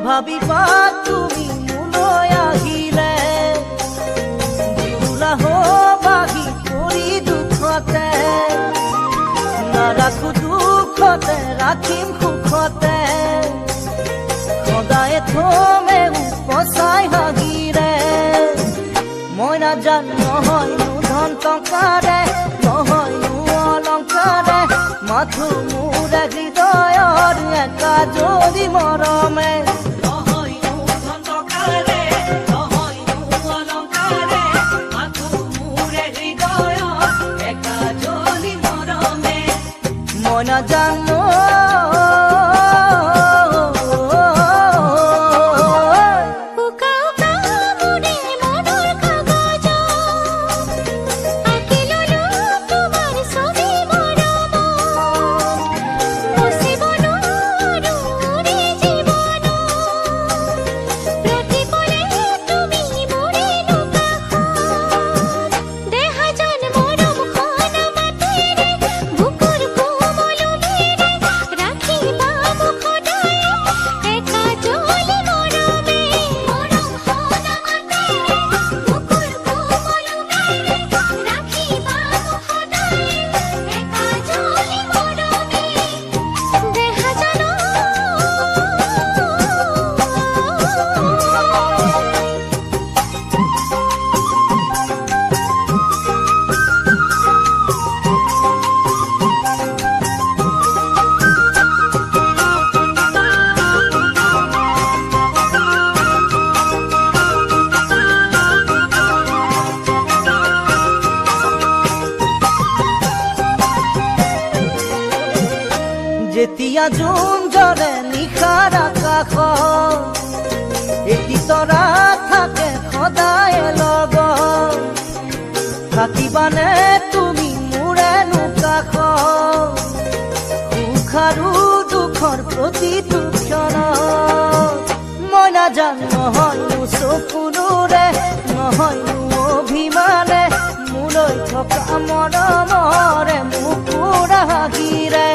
ভাবিবা তুমি মোলৈ আহিলে দিলা বাগি পৰি দুখতে নাৰাখো দুখতে ৰাখিম সুখতে সদায় থমে উপচাই হাগিৰে মই নাজানো নহয়নো ধন টকাৰে নহয়নো অলংকাৰে মাথো মোৰ হৃদয়ৰ একা যদি মৰমে মই নাজানো যেতিয়া জোন জ্বলে নিশাৰ আকাশত এটি তৰা থাকে সদায় লগত থাকিবানে তুমি মোৰেনো কাষত সুখ আৰু দুখৰ প্ৰতিটো ক্ষণত মই নাজানো নহয়নো চকুৰে নহয়নো অভিমানে মোলৈ থকা মৰমৰে মুকুৰা হাগিৰে